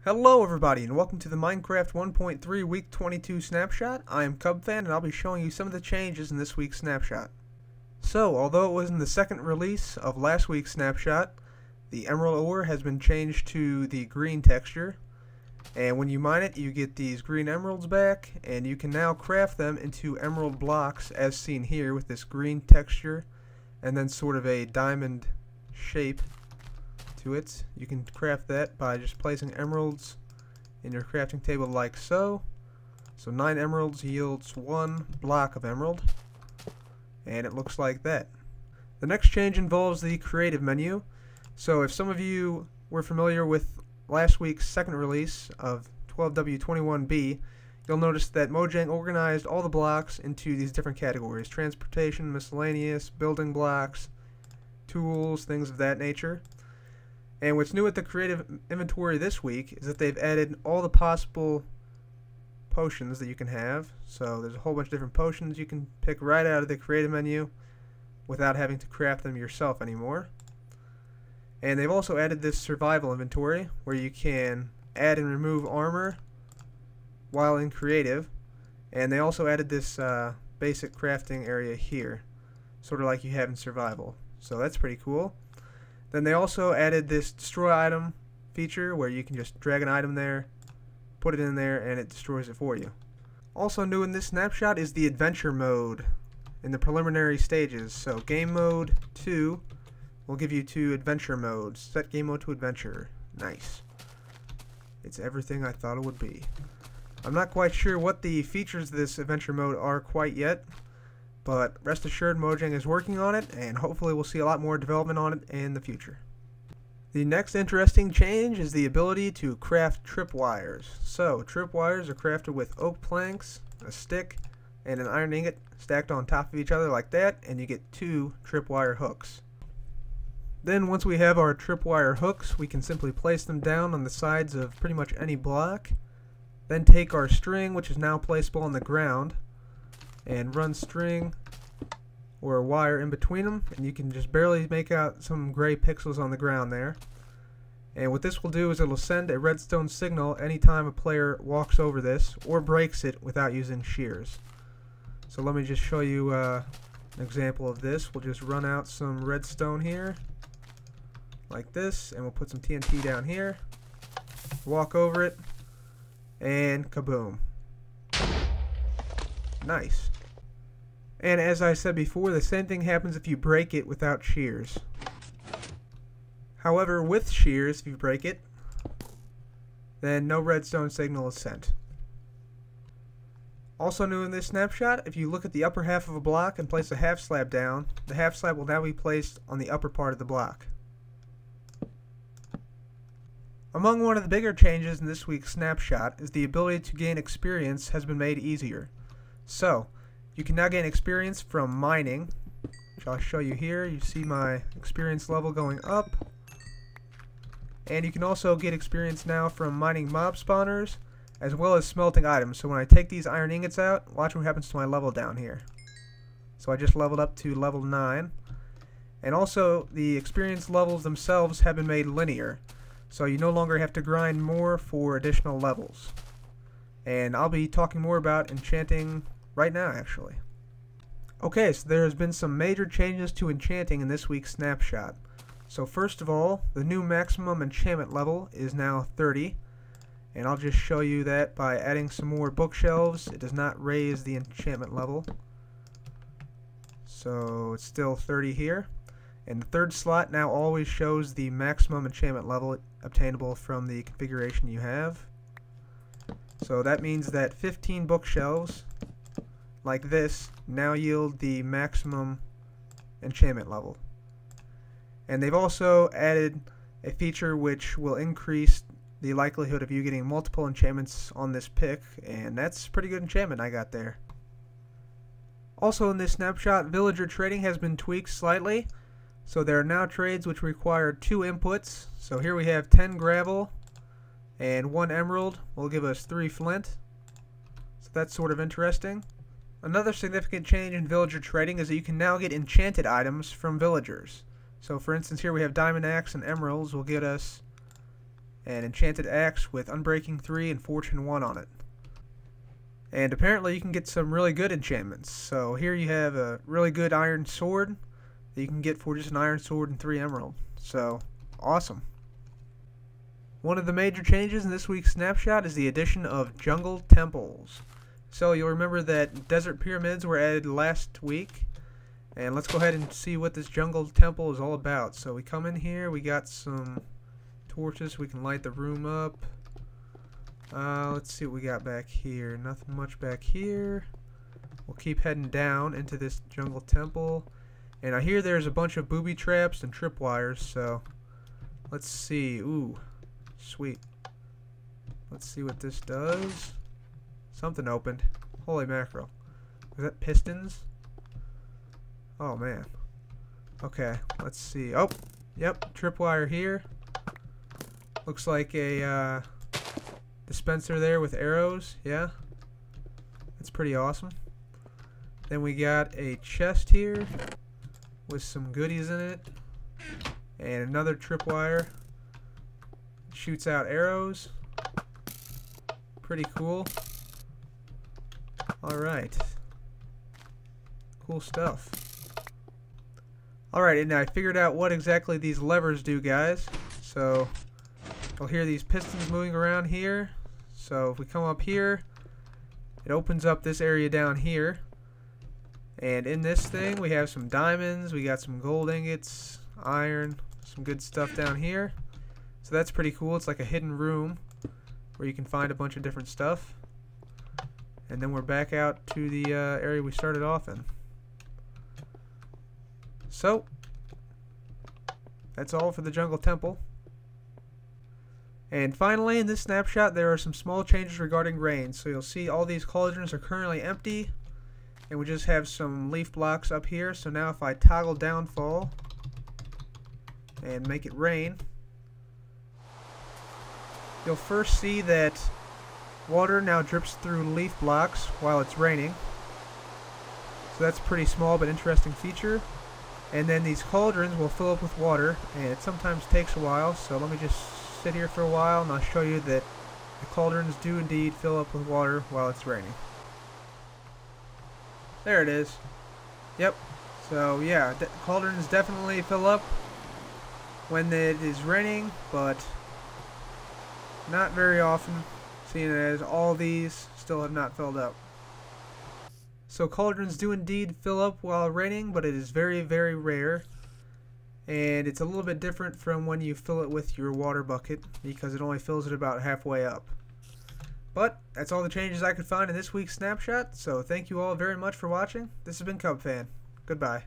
Hello everybody and welcome to the Minecraft 1.3 week 22 snapshot. I am CubFan and I'll be showing you some of the changes in this week's snapshot. So, although it was in the second release of last week's snapshot, the emerald ore has been changed to the green texture, and when you mine it you get these green emeralds back, and you can now craft them into emerald blocks as seen here with this green texture and then sort of a diamond shape to it. You can craft that by just placing emeralds in your crafting table like so. So 9 emeralds yields 1 block of emerald, and it looks like that. The next change involves the creative menu. So if some of you were familiar with last week's second release of 12W21B, you'll notice that Mojang organized all the blocks into these different categories: transportation, miscellaneous, building blocks, tools, things of that nature. And what's new with the creative inventory this week is that they've added all the possible potions that you can have. So there's a whole bunch of different potions you can pick right out of the creative menu without having to craft them yourself anymore. And they've also added this survival inventory where you can add and remove armor while in creative. And they also added this basic crafting area here, sort of like you have in survival. So that's pretty cool. Then they also added this destroy item feature where you can just drag an item there, put it in there, and it destroys it for you. Also new in this snapshot is the adventure mode in the preliminary stages. So game mode 2 will give you 2 adventure modes. Set game mode to adventure. Nice. It's everything I thought it would be. I'm not quite sure what the features of this adventure mode are quite yet, but rest assured Mojang is working on it, and hopefully we'll see a lot more development on it in the future. The next interesting change is the ability to craft tripwires. So tripwires are crafted with oak planks, a stick, and an iron ingot stacked on top of each other like that, and you get 2 tripwire hooks. Then once we have our tripwire hooks, we can simply place them down on the sides of pretty much any block. Then take our string, which is now placeable on the ground, and run string or a wire in between them, and you can just barely make out some gray pixels on the ground there. And what this will do is it will send a redstone signal anytime a player walks over this or breaks it without using shears. So let me just show you an example of this. We'll just run out some redstone here like this, and we'll put some TNT down here, walk over it, and kaboom. Nice. And as I said before, the same thing happens if you break it without shears. However, with shears, if you break it, then no redstone signal is sent. Also new in this snapshot, if you look at the upper half of a block and place a half slab down, the half slab will now be placed on the upper part of the block. Among one of the bigger changes in this week's snapshot is the ability to gain experience has been made easier. So, you can now gain experience from mining, which I'll show you here. You see my experience level going up. And you can also get experience now from mining mob spawners, as well as smelting items. So when I take these iron ingots out, watch what happens to my level down here. So I just leveled up to level 9. And also, the experience levels themselves have been made linear. So you no longer have to grind more for additional levels. And I'll be talking more about enchanting right now, actually. Okay, so there has been some major changes to enchanting in this week's snapshot. So first of all, the new maximum enchantment level is now 30, and I'll just show you that by adding some more bookshelves. It does not raise the enchantment level, so it's still 30 here. And the third slot now always shows the maximum enchantment level obtainable from the configuration you have. So that means that 15 bookshelves like this now yield the maximum enchantment level. And they've also added a feature which will increase the likelihood of you getting multiple enchantments on this pick, and that's pretty good enchantment I got there. Also in this snapshot, villager trading has been tweaked slightly. So there are now trades which require 2 inputs. So here we have 10 gravel and 1 emerald will give us 3 flint. So that's sort of interesting. Another significant change in villager trading is that you can now get enchanted items from villagers. So for instance, here we have diamond axe and emeralds will get us an enchanted axe with Unbreaking 3 and Fortune 1 on it. And apparently you can get some really good enchantments. So here you have a really good iron sword that you can get for just an iron sword and 3 emerald. So, awesome. One of the major changes in this week's snapshot is the addition of jungle temples. So you'll remember that desert pyramids were added last week. And let's go ahead and see what this jungle temple is all about. So we come in here, we got some torches, we can light the room up. Let's see what we got back here. Nothing much back here. We'll keep heading down into this jungle temple. And I hear there's a bunch of booby traps and tripwires, so let's see. Ooh, sweet. Let's see what this does. Something opened. Holy mackerel. Was that pistons? Oh man. Okay, let's see. Oh, yep, tripwire here. Looks like a dispenser there with arrows. Yeah, that's pretty awesome. Then we got a chest here with some goodies in it, and another tripwire. Shoots out arrows. Pretty cool. Alright. Cool stuff. Alright, and I figured out what exactly these levers do, guys. So you'll hear these pistons moving around here. So if we come up here, it opens up this area down here. And in this thing we have some diamonds, we got some gold ingots, iron, some good stuff down here. So that's pretty cool. It's like a hidden room where you can find a bunch of different stuff. And then we're back out to the area we started off in. So that's all for the jungle temple. And finally, in this snapshot, there are some small changes regarding rain. So you'll see all these cauldrons are currently empty, and we just have some leaf blocks up here. So now if I toggle downfall and make it rain, you'll first see that water now drips through leaf blocks while it's raining. So that's a pretty small but interesting feature. And then these cauldrons will fill up with water, and it sometimes takes a while. So let me just sit here for a while and I'll show you that the cauldrons do indeed fill up with water while it's raining. There it is. Yep. So yeah, cauldrons definitely fill up when it is raining, but not very often, seeing as all these still have not filled up. So cauldrons do indeed fill up while raining, but it is very, very rare. And it's a little bit different from when you fill it with your water bucket, because it only fills it about halfway up. But that's all the changes I could find in this week's snapshot, so thank you all very much for watching. This has been CubFan. Goodbye.